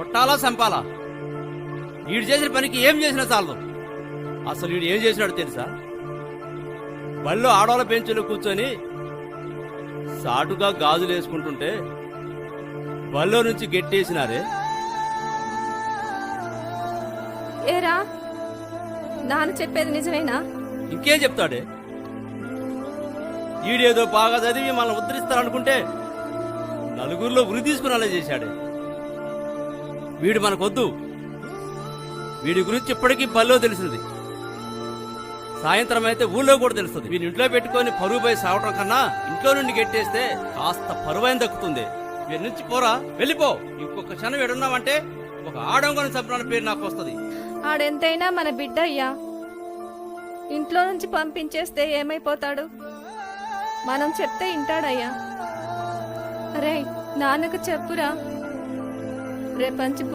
కొట్టాలా చంపాలా? వీడు చేసిన పనికి ఏం చేసినా చాలదు. అసలు వీడు ఏం చేసినాడు తెలుసా? బళ్ళో ఆడవాళ్ళ బెంచులో కూర్చొని సాటుగా గాజులు వేసుకుంటుంటే బళ్ళో నుంచి గెట్టేసినారే. ఏరా, నాన్న చెప్పేది నిజమేనా? ఇంకేం చెప్తాడే? వీడేదో బాగా చదివి మనల్ని ఉద్ధరిస్తారనుకుంటే నలుగురిలో ఉరి తీసుకుని అలా చేశాడే. వీడు మనకొద్దు. వీడి గురించి ఇప్పటికీ పల్లెలో తెలిసింది. సాయంత్రం అయితే ఊళ్ళో కూడా తెలుస్తుంది. వీడిని ఇంట్లో పెట్టుకొని పరువు పోయి సావటం కన్నా ఇంట్లో నుండి గెట్టేస్తే కాస్త పరువైన దక్కుతుంది. వీడి నుంచి పోరా, వెళ్ళిపో. ఇంకొక క్షణం వీడున్నామంటే ఒక ఆడంగని చంపిన పేరు నాకు వస్తుంది. ఆడెంతైనా మన బిడ్డ అయ్యా. ఇంట్లో నుంచి పంపించేస్తే ఏమైపోతాడు? మనం చెప్తే వింటాడయ్యా. అరే, నాన్నకు చెప్పురా. రేపంచి